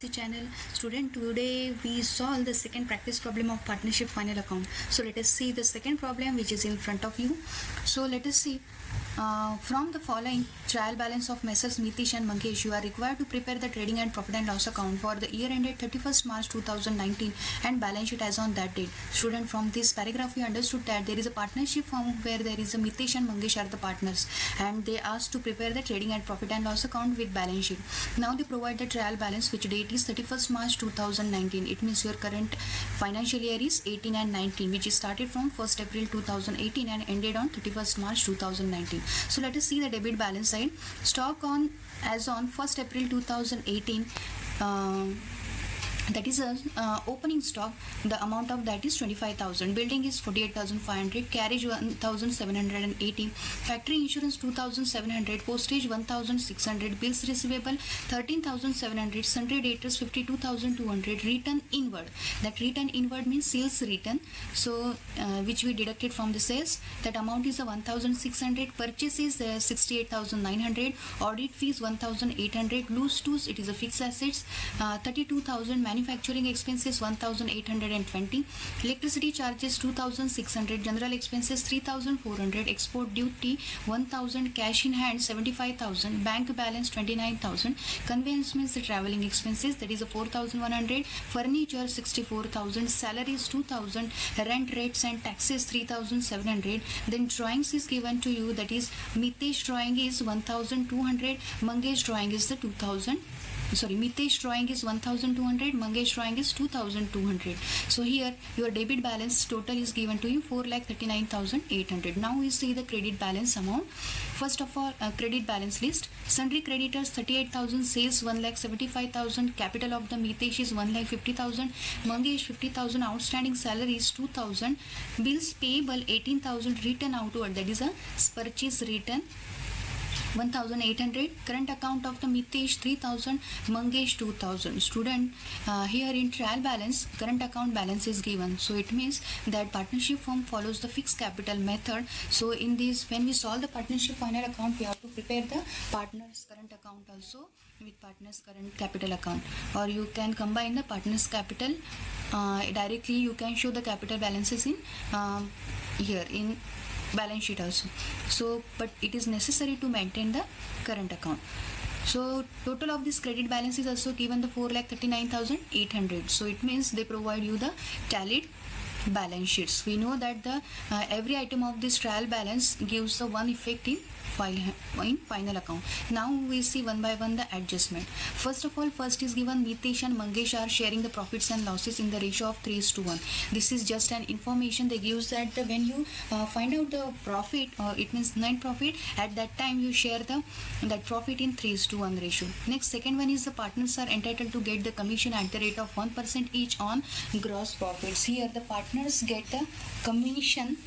The channel student, today we solve the second practice problem of partnership final account. So let us see the second problem which is in front of you. So let us see, from the following trial balance of Messrs Mitish and Mangesh, you are required to prepare the trading and profit and loss account for the year ended 31st March 2019 and balance sheet as on that date. Student, from this paragraph we understood that there is a partnership form where there is a Mitish and Mangesh are the partners, and they asked to prepare the trading and profit and loss account with balance sheet. Now they provide the trial balance which date is 31st March 2019. It means your current financial year is 18 and 19, which is started from 1st April 2018 and ended on 31st March 2019. So let us see the debit balance side. Stock on as on 1st April 2018, that is a opening stock. The amount of that is 25,000. Building is 48,500. Carriage 1,780. Factory insurance 2,700. Postage 1,600. Bills receivable 13,700. Sundry debtors 52,200. Return inward. That return inward means sales return. So which we deducted from the sales. That amount is 1,600. Purchase is 68,900. Audit fees 1,800. Loose tools, it is a fixed assets 32,000. Manufacturing expenses 1,820. Electricity charges 2,600. General expenses 3,400. Export duty 1,000. Cash in hand 75,000. Bank balance 29,000. Conveyance means the traveling expenses, that is a 4,100. Furniture 64,000. Salaries 2,000. Rent rates and taxes 3,700. Then drawings is given to you, that is Mitesh drawing is 1,200. Mangesh drawing is the 2,000. Mitesh drawing is 1,200, Mangesh drawing is 2,200. So here your debit balance total is given to you 4,39,800. Now we see the credit balance amount. First of all, credit balance list. Sundry creditors 38,000, sales 1,75,000, capital of the Mitesh is 1,50,000, Mangesh 50,000, outstanding salary is 2,000, bills payable 18,000, return outward, that is a purchase return 1,800. Current account of the Mitesh 3,000, Mangesh 2,000. Student, here in trial balance, current account balance is given. So it means that partnership firm follows the fixed capital method. So in this, when we solve the partnership final account, we have to prepare the partner's current account also with partner's current capital account, or you can combine the partner's capital directly. You can show the capital balances in here in balance sheet also. So but it is necessary to maintain the current account. So total of this credit balance is also given the 4,39,800. So it means they provide you the tallied balance sheets. We know that the every item of this trial balance gives the one effect in final account. Now we see one by one the adjustment. First of all, first is given Mitesh and Mangesh are sharing the profits and losses in the ratio of 3:1. This is just an information they give that when you find out the profit, it means net profit, at that time you share that profit in 3:1 ratio. Next, second one is the partners are entitled to get the commission at the rate of 1% each on gross profits. Here the partners get the commission.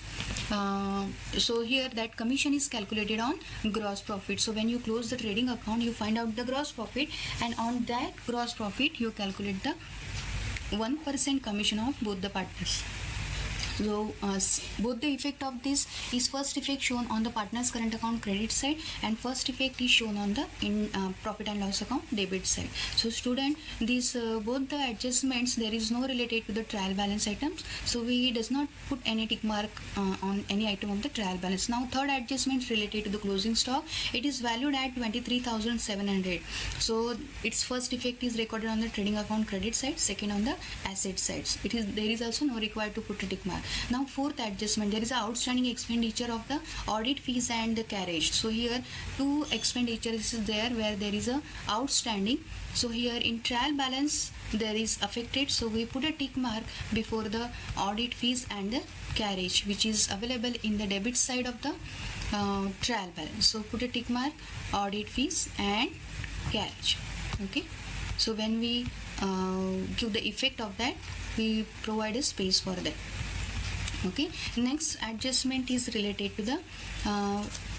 So here that commission is calculated on gross profit. So when you close the trading account, you find out the gross profit, and on that gross profit you calculate the 1% commission of both the partners. So both the effect of this is first effect shown on the partner's current account credit side, and first effect is shown on the profit and loss account debit side. So student, these both the adjustments, there is no related to the trial balance items, so we does not put any tick mark on any item of the trial balance. Now third adjustment related to the closing stock, it is valued at 23,700. So its first effect is recorded on the trading account credit side, second on the asset sides. There is also no required to put a tick mark. Now fourth adjustment, there is a outstanding expenditure of the audit fees and the carriage. So here two expenditures is there where there is a outstanding. So here in trial balance there is affected, so we put a tick mark before the audit fees and the carriage, which is available in the debit side of the trial balance. So put a tick mark, audit fees and carriage. Okay, so when we give the effect of that, we provide a space for that. Okay, next adjustment is related to the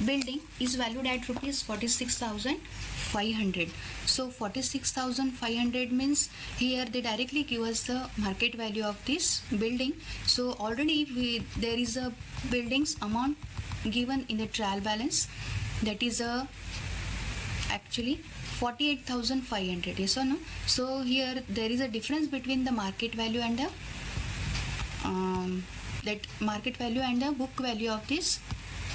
building is valued at rupees 46,500. So 46,500 means here they directly give us the market value of this building. So already there is a buildings amount given in the trial balance, that is a actually 48,500, yes or no? So here there is a difference between the market value and the book value of this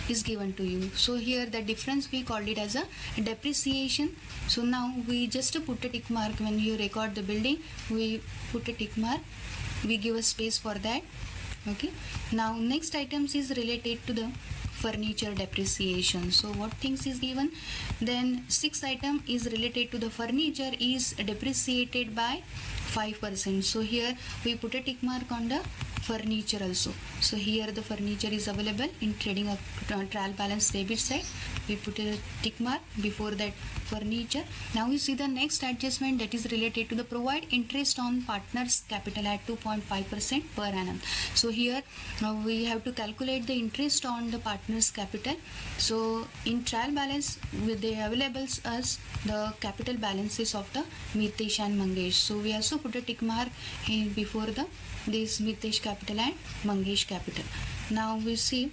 is given to you. So here the difference we called it as a depreciation. So now we just put a tick mark when you record the building, we put a tick mark, we give a space for that. Okay, now next items is related to the furniture depreciation. So what things is given? Then sixth item is related to the furniture is depreciated by 5%. So here we put a tick mark on the furniture also. So here the furniture is available in trading of trial balance debit side, we put a tick mark before that furniture. Now we see the next adjustment, that is related to the provide interest on partners capital at 2.5% per annum. So here we have to calculate the interest on the partners capital. So in trial balance they available us the capital balances of the Mitesh and Mangesh. So we also put a tick mark in before this Mitesh capital and Mangesh capital. Now we see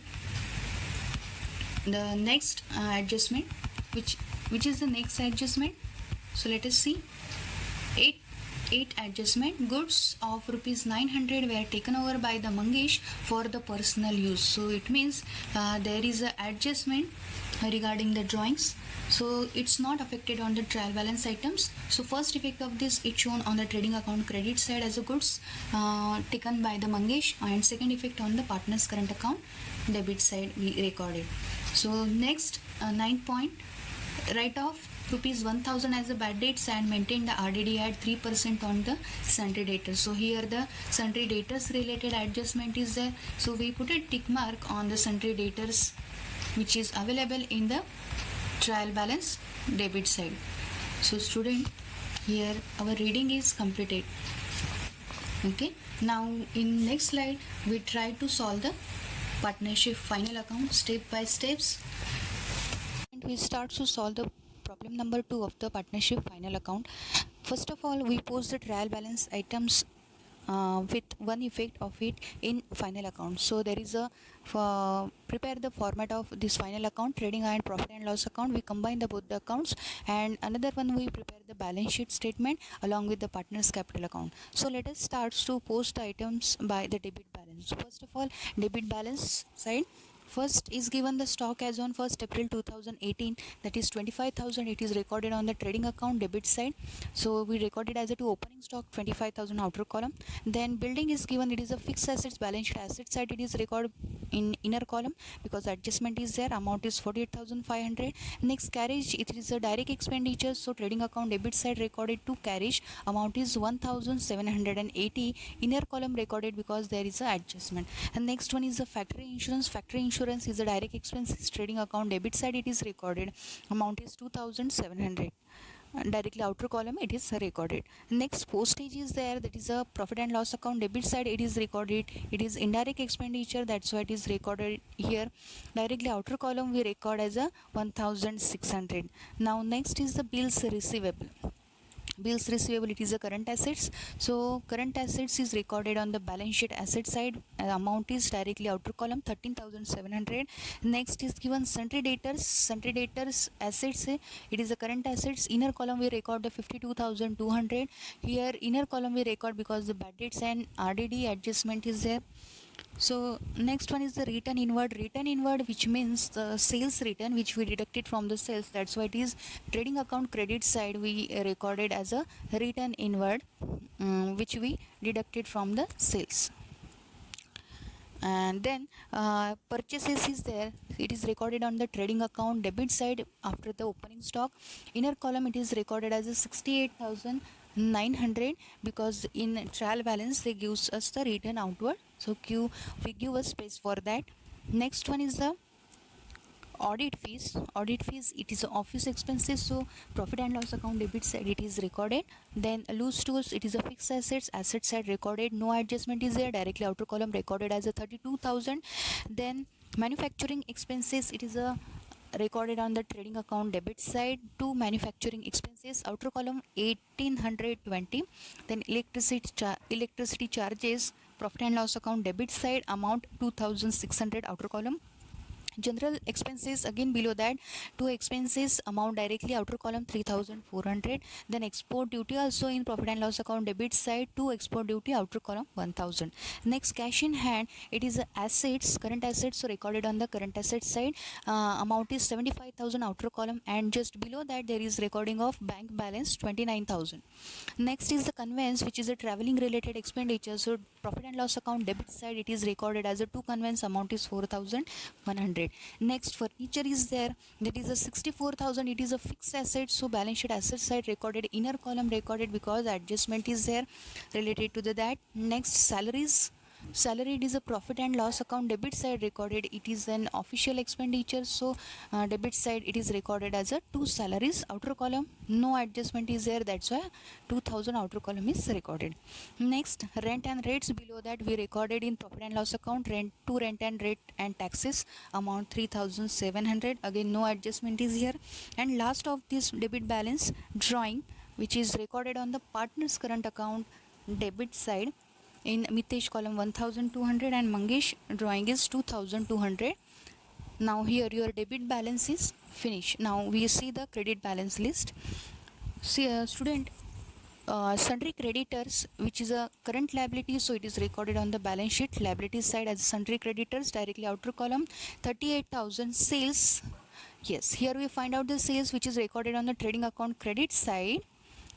the next adjustment, which is the next adjustment. So let us see. 8 adjustment. Goods of rupees 900 were taken over by the Mangesh for the personal use. So it means there is a adjustment regarding the drawings. So it's not affected on the trial balance items. So first effect of this, it's shown on the trading account credit side as a goods taken by the Mangesh, and second effect on the partner's current account debit side we recorded. So next 9 point, write off rupees 1000 as a bad debts and maintain the RDD at 3% on the sundry debtors. So here the sundry debtors related adjustment is there. So we put a tick mark on the sundry debtors which is available in the trial balance debit side. So student, here our reading is completed. Okay, now in next slide we try to solve the partnership final account step by steps, and we start to solve the problem number 2 of the partnership final account. First of all, we post the trial balance items with one effect of it in final account. So there is a prepare the format of this final account, trading and profit and loss account. We combine the both the accounts, and another one we prepare the balance sheet statement along with the partners capital account. So let us start to post items by the debit balance. So first of all, debit balance side. First is given the stock as on 1st April 2018, that is 25,000. It is recorded on the trading account debit side. So we recorded as a to opening stock 25,000 outer column. Then building is given, it is a fixed assets balance sheet asset side, it is recorded in inner column because adjustment is there, amount is 48,500. Next carriage, it is a direct expenditure, so trading account debit side recorded to carriage, amount is 1,780, inner column recorded because there is a adjustment. And next one is the factory insurance. Factory insurance is a direct expenses, trading account debit side it is recorded, amount is 2,700. Directly outer column it is recorded. Next postage is there, that is a profit and loss account debit side it is recorded, it is indirect expenditure, that's why it is recorded here. Directly outer column we record as a 1,600. Now next is the bills receivable. Bills receivable, it is a current assets, so current assets is recorded on the balance sheet asset side, amount is directly outer column 13,700. Next is given sundry debtors. Sundry debtors assets, it is a current assets, inner column we record the 52,200. here inner column we record because the bad debts and RDD adjustment is there. So next one is the return inward. Return inward, which means the sales return which we deducted from the sales, that's why it is trading account credit side we recorded as a return inward, which we deducted from the sales. And then purchases is there, it is recorded on the trading account debit side after the opening stock. Inner column it is recorded as a 68,900 because in trial balance they gives us the return outward, so we give a space for that. Next one is the audit fees. Audit fees, it is office expenses, so profit and loss account debit side it is recorded. Then loose tools, it is a fixed assets, asset side recorded, no adjustment is there, directly outer column recorded as a 32,000. Then manufacturing expenses, it is a recorded on the trading account debit side to manufacturing expenses, outer column 1820. Then electricity charges, profit and loss account debit side, amount 2,600, outer column. General expenses, again below that, two expenses amount directly, outer column 3400. Then export duty also in profit and loss account debit side, two export duty, outer column 1000. Next, cash in hand, it is assets, current assets, so recorded on the current asset side, amount is 75,000, outer column, and just below that there is recording of bank balance 29,000. Next is the conveyance, which is a traveling related expenditure, so profit and loss account debit side, it is recorded as a two conveyance, amount is 4,100. Next, furniture is there, that is a 64,000, it is a fixed asset, so balance sheet asset side recorded, inner column recorded because adjustment is there related to that. Next, salaries, salary, it is a profit and loss account debit side recorded, it is an official expenditure, so debit side it is recorded as a two salaries, outer column no adjustment is there, that's why 2000 outer column is recorded. Next, rent and rates, below that we recorded in profit and loss account rent, to rent and rate and taxes, amount 3700, again no adjustment is here. And last of this debit balance, drawing, which is recorded on the partner's current account debit side, in Mitesh column 1200 and Mangesh drawing is 2200. Now here your debit balance is finished. Now we see the credit balance list. See, student, sundry creditors, which is a current liability, so it is recorded on the balance sheet liability side as sundry creditors, directly outer column 38,000. Sales, yes, here we find out the sales which is recorded on the trading account credit side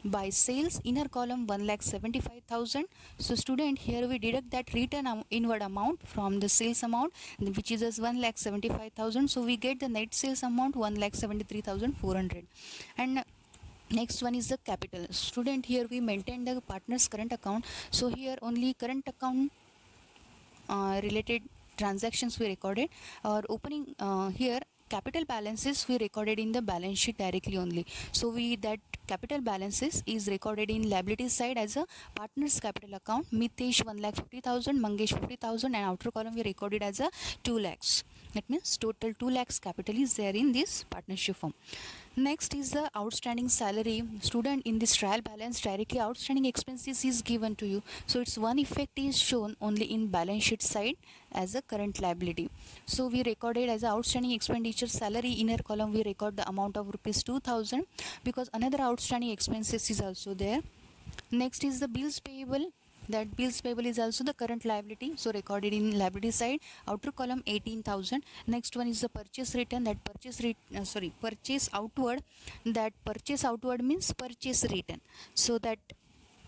by sales, inner column 1,75,000. So student, here we deduct that return inward amount from the sales amount, which is as 1,75,000, so we get the net sales amount 1,73,400. And next one is the capital. Student, here we maintain the partner's current account, so here only current account related transactions we recorded, or opening here capital balances we recorded in the balance sheet directly only, so we that capital balances is recorded in liability side as a partner's capital account. Mitesh 1,50,000, Mangesh 50,000, and outer column we recorded as a 2 lakhs. That means total 2 lakhs capital is there in this partnership firm. Next is the outstanding salary. Student, in this trial balance directly outstanding expenses is given to you, so its one effect is shown only in balance sheet side as a current liability. So we recorded as a outstanding expenditure salary, inner column we record the amount of rupees 2000 because another outstanding expenses is also there. Next is the bills payable, that bills payable is also the current liability, so recorded in liability side, outer column 18,000. Next one is the purchase return, that purchase outward, that purchase outward means purchase return, so that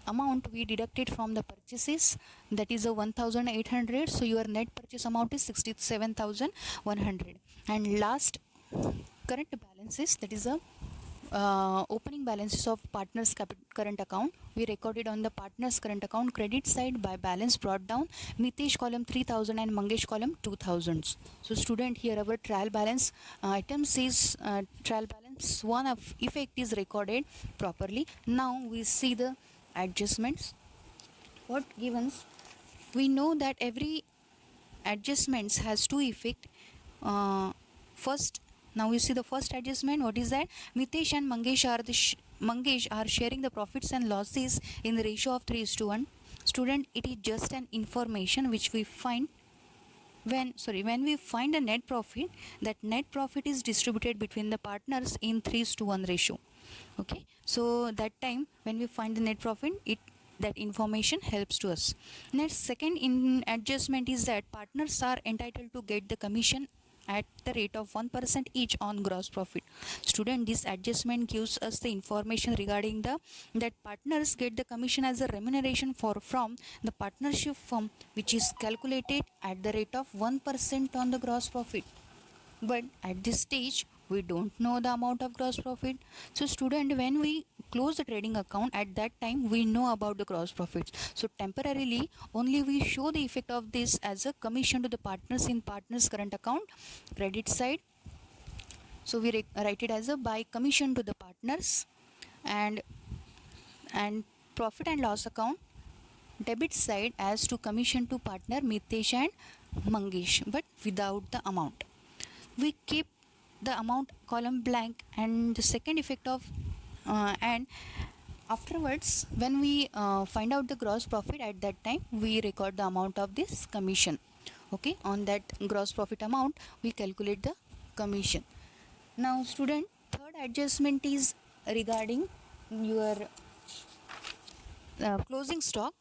amount we deducted from the purchases, that is a 1,800, so your net purchase amount is 67,100. And last, current balances, that is a opening balances of partners current account we recorded on the partners current account credit side by balance brought down, Mitesh column 3000 and Mangesh column 2000. So student, here our trial balance items is trial balance one of effect is recorded properly. Now we see the adjustments. What givens, we know that every adjustments has two effect. First, now we see the first adjustment. What is that? Mitesh and Mangesh are sharing the profits and losses in the ratio of 3:1. Student, it is just an information which we find when we find a net profit, that net profit is distributed between the partners in 3:1 ratio. Okay, so that time when we find the net profit, that information helps to us. Next, second in adjustment is that partners are entitled to get the commission at the rate of 1% each on gross profit. Student, this adjustment gives us the information regarding that partners get the commission as a remuneration from the partnership firm, which is calculated at the rate of 1% on the gross profit. But at this stage we don't know the amount of gross profit. So student, when we close the trading account, at that time we know about the gross profits, so temporarily only we show the effect of this as a commission to the partners in partners current account credit side, so we write it as a by commission to the partners, and profit and loss account debit side as to commission to partner Mitesh and Mangesh, but without the amount. We keep the amount column blank, and the second effect of and afterwards when we find out the gross profit, at that time we record the amount of this commission. Okay, on that gross profit amount we calculate the commission. Now student, third adjustment is regarding your closing stock,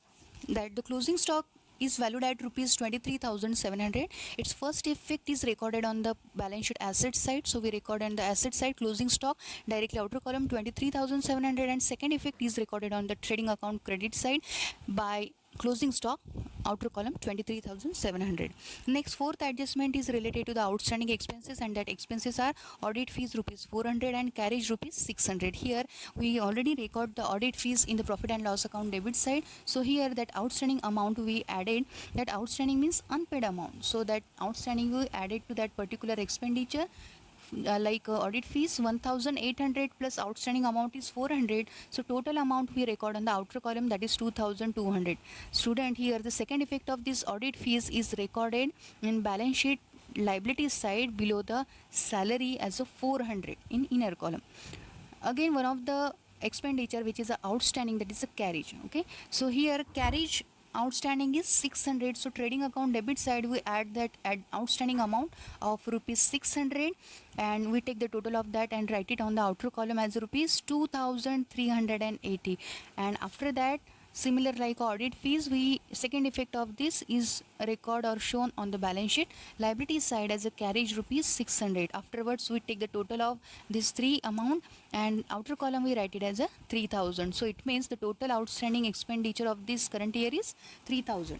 that the closing stock is valued at rupees 23,700. Its first effect is recorded on the balance sheet asset side, so we record on the asset side closing stock directly outer column 23,700, and second effect is recorded on the trading account credit side by closing stock outer column 23,700. Next, fourth adjustment is related to the outstanding expenses, and that expenses are audit fees rupees 400 and carriage rupees 600. Here we already record the audit fees in the profit and loss account debit side, so here that outstanding amount we added, that outstanding means unpaid amount, so that outstanding we added to that particular expenditure. Audit fees 1800 plus outstanding amount is 400, so total amount we record on the outer column, that is 2200. Student, here the second effect of this audit fees is recorded in balance sheet liability side below the salary as a 400 in inner column. Again, one of the expenditure which is outstanding, that is a carriage. Okay, so here carriage outstanding is 600, so trading account debit side we add that outstanding amount of rupees 600, and we take the total of that and write it on the outer column as rupees 2380. And after that, similar like audit fees, we second effect of this is record or shown on the balance sheet liability side as a carriage rupees 600. Afterwards we take the total of this three amount and outer column we write it as a 3000. So it means the total outstanding expenditure of this current year is 3000.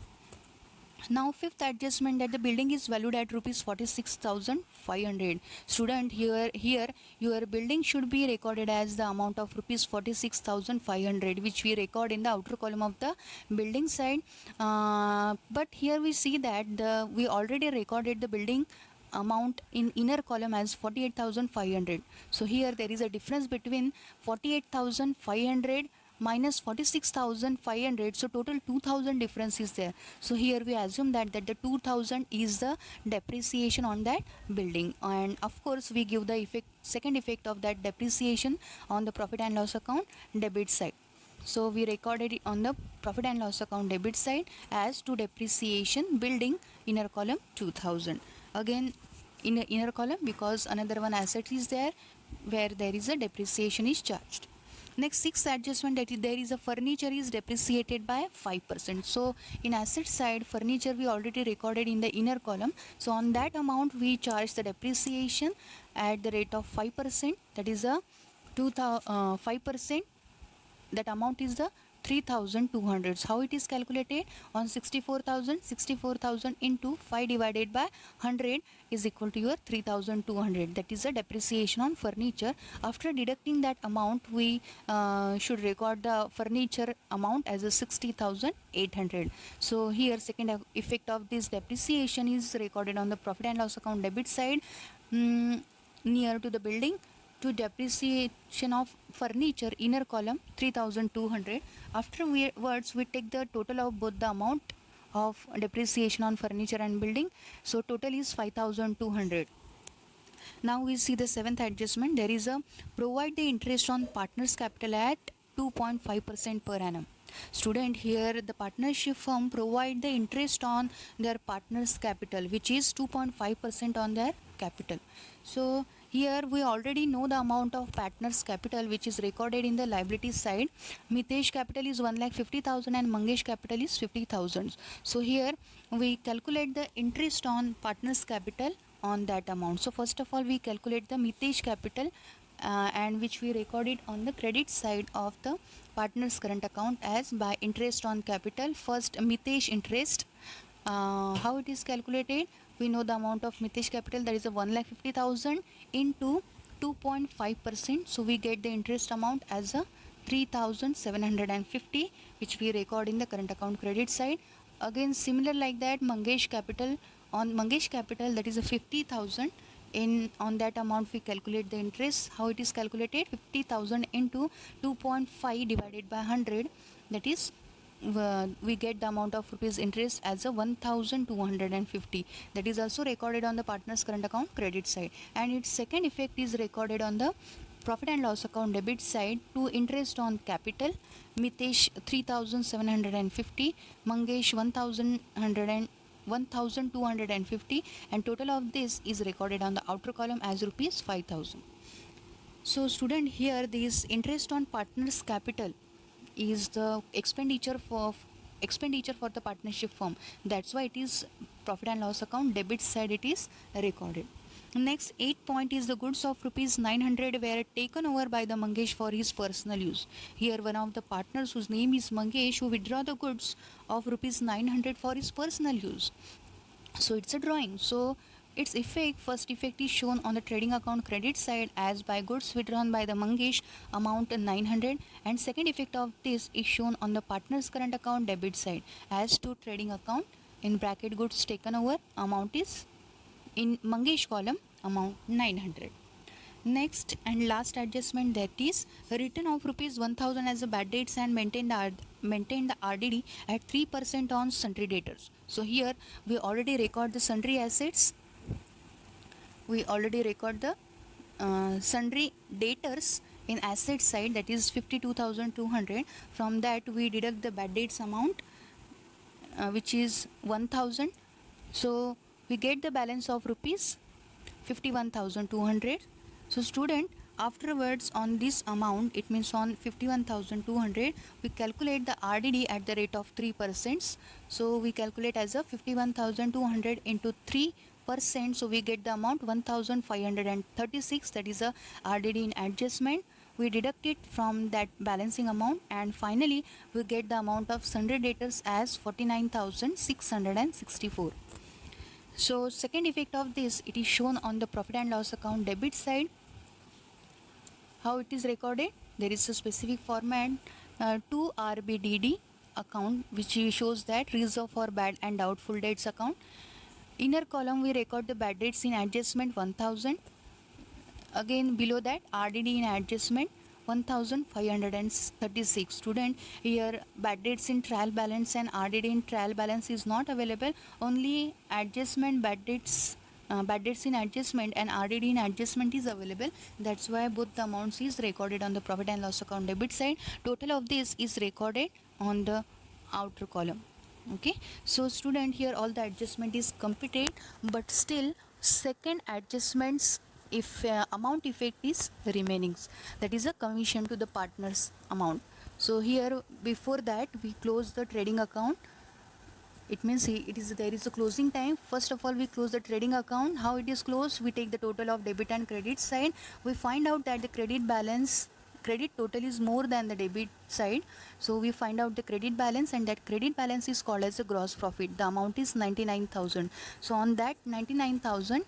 Now fifth adjustment, that the building is valued at rupees 46,500. Student, here your building should be recorded as the amount of rupees 46,500, which we record in the outer column of the building side. But here we see that we already recorded the building amount in inner column as 48,500. So here there is a difference between 48,500 minus 46,500, so total 2,000 difference is there. So here we assume that the 2,000 is the depreciation on that building, and of course we give the second effect of that depreciation on the profit and loss account debit side. So we recorded it on the profit and loss account debit side as to depreciation building inner column 2,000. Again in the inner column, because another one asset is there where there is a depreciation is charged. Next, sixth adjustment, that is there is a furniture is depreciated by 5%. So in asset side, furniture we already recorded in the inner column. So on that amount we charge the depreciation at the rate of 5%. That is a 5%. That amount is the 3,200. How it is calculated? On 64,000 into 5 divided by 100 is equal to your 3,200. That is the depreciation on furniture. After deducting that amount, we should record the furniture amount as a 60,800. So here second effect of this depreciation is recorded on the profit and loss account debit side near to the building. To depreciation of furniture inner column 3,200. Afterwards we take the total of both the amount of depreciation on furniture and building, so total is 5,200. Now we see the seventh adjustment. There is a provide the interest on partners capital at 2.5% per annum. Student, here the partnership firm provide the interest on their partners capital, which is 2.5% on their capital. So here we already know the amount of partners capital which is recorded in the liability side. Mitesh capital is 1,50,000 and Mangesh capital is 50,000. So here we calculate the interest on partners capital on that amount. So first of all we calculate the Mitesh capital and which we recorded on the credit side of the partners current account as by interest on capital. First Mitesh interest. How it is calculated? We know the amount of Mitesh capital, that is a 1,50,000 into 2.5%. So we get the interest amount as a 3,750, which we record in the current account credit side. Again similar like that, Mangesh capital, on Mangesh capital, that is a 50,000. On that amount we calculate the interest. How it is calculated? 50,000 into 2.5 divided by 100, that is we get the amount of rupees interest as a 1,250. That is also recorded on the partners current account credit side, and its second effect is recorded on the profit and loss account debit side to interest on capital. Mitesh 3,750, Mangesh 1,100 1250, and total of this is recorded on the outer column as rupees 5000. So student, here this interest on partners capital is the expenditure for the partnership firm. That's why it is profit and loss account debit side it is recorded. Next 8 point is the goods of rupees 900 were taken over by the Mangesh for his personal use. Here one of the partners whose name is Mangesh who withdraw the goods of rupees 900 for his personal use. So it's a drawing. So its effect, first effect is shown on the trading account credit side as by goods withdrawn by the Mangesh amount 900, and second effect of this is shown on the partner's current account debit side as to trading account in bracket goods taken over amount is in Mangesh column amount 900. Next and last adjustment, that is return of rupees 1000 as a bad debts and maintain the RDD at 3% on sundry debtors. So here we already record the sundry assets. We already record the sundry debtors in asset side, that is 52,200. From that we deduct the bad debts amount which is 1000. So we get the balance of rupees 51,200. So student, afterwards on this amount, it means on 51,200, we calculate the RDD at the rate of 3%. So we calculate as a 51,200 into 3%. So we get the amount 1,536. That is a RDD in adjustment. We deduct it from that balancing amount, and finally we get the amount of sundry debtors as 49,664. So second effect of this, it is shown on the profit and loss account debit side. How it is recorded? There is a specific format to RBDD account which shows that reserve for bad and doubtful debts account. Inner column we record the bad debts in adjustment 1000. Again below that RDD in adjustment 1536. Student, here bad debts in trial balance and RDD in trial balance is not available. Only adjustment bad debts in adjustment and RDD in adjustment is available. That's why both the amounts is recorded on the profit and loss account debit side. Total of this is recorded on the outer column. Okay, so student, here all the adjustment is completed, but still second adjustments if amount effect is remaining, that is a commission to the partners amount. So here before that we close the trading account. It means there is a closing time. First of all we close the trading account. How it is closed? We take the total of debit and credit side. We find out that the credit total is more than the debit side. So we find out the credit balance, and that credit balance is called as a gross profit. The amount is 99,000. So on that 99,000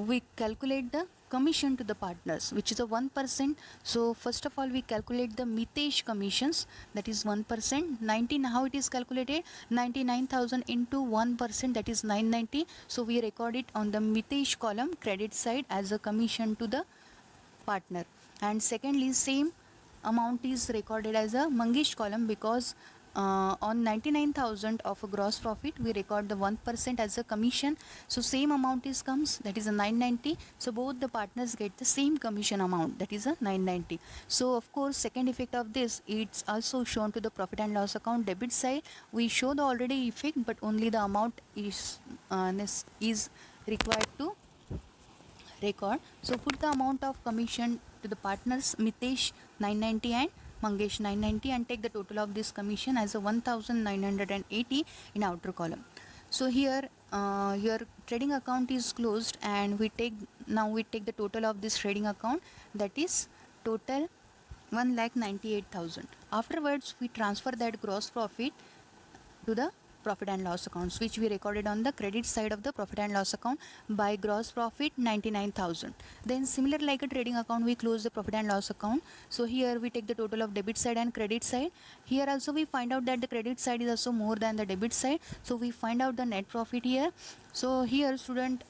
we calculate the commission to the partners, which is a 1%. So first of all we calculate the Mitesh commissions, that is 1%. 19, how it is calculated? 99,000 into 1%, that is 990. So we record it on the Mitesh column credit side as a commission to the partner. And secondly, same amount is recorded as a Mangesh column, because on 99,000 of a gross profit we record the 1% as a commission. So same amount is comes, that is a 990. So both the partners get the same commission amount, that is a 990. So of course second effect of this, it's also shown to the profit and loss account debit side. We show the already effect, but only the amount is required to record. So put the amount of commission to the partners Mitesh 990 and Mangesh 990, and take the total of this commission as a 1980 in outer column. So here your trading account is closed, and we take the total of this trading account, that is total 1,98,000. Afterwards we transfer that gross profit to the profit and loss accounts, which we recorded on the credit side of the profit and loss account by gross profit 99,000. Then similar like a trading account, we close the profit and loss account. So here we take the total of debit side and credit side. Here also we find out that the credit side is also more than the debit side, so we find out the net profit here. So here student,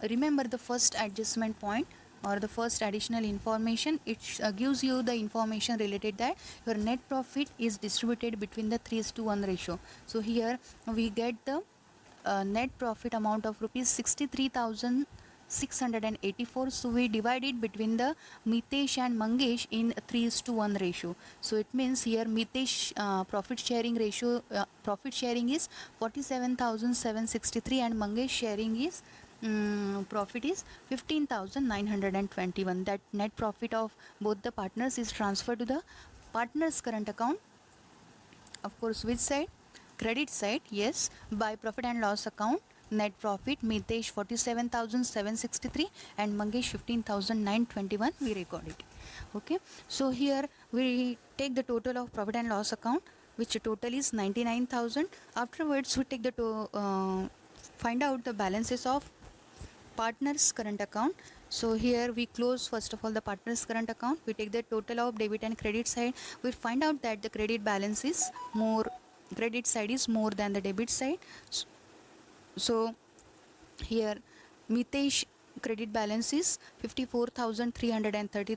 remember the first adjustment point or the first additional information. It gives you the information related that your net profit is distributed between the 3:1 ratio. So here we get the net profit amount of rupees 63,000 684. So we divide it between the Mitesh and Mangesh in 3:1 ratio. So it means here Mitesh profit sharing ratio, profit sharing is 47,763 and Mangesh sharing is profit is 15,921. That net profit of both the partners is transferred to the partners current account. Of course, which side? Credit side, yes, by profit and loss account. Net profit Mitesh 47,763 and Mangesh 15,921 we record it. Okay, so here we take the total of profit and loss account, which total is 99,000. Afterwards we take the find out the balances of partners current account. So here we close first of all the partners current account. We take the total of debit and credit side. We find out that the credit balance is more, credit side is more than the debit side. So here Mitesh credit balance is 54,330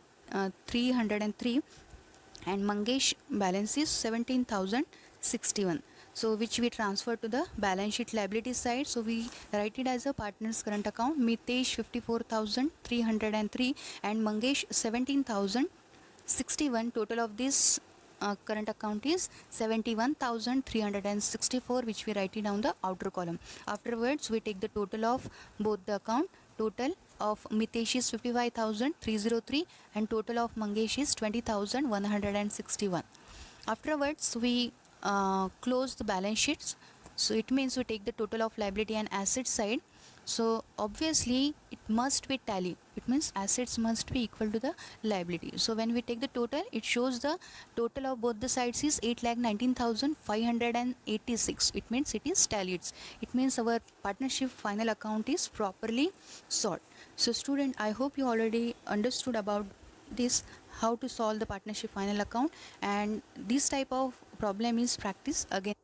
303 and Mangesh balance is 17,061. So which we transfer to the balance sheet liability side. So we write it as a partners current account. Mitesh 54,303 and Mangesh 17,061. Total of this current account is 71,364, which we write it down the outer column. Afterwards we take the total of both the account. Total of Mitesh is 55,303 and total of Mangesh is 20,161. Afterwards we close the balance sheets. So it means we take the total of liability and asset side. So obviously it must be tally. It means assets must be equal to the liability. So when we take the total, it shows the total of both the sides is 8,19,586. It means it is tallied. It means our partnership final account is properly solved. So student, I hope you already understood about this, how to solve the partnership final account, and this type of problem is practiced again.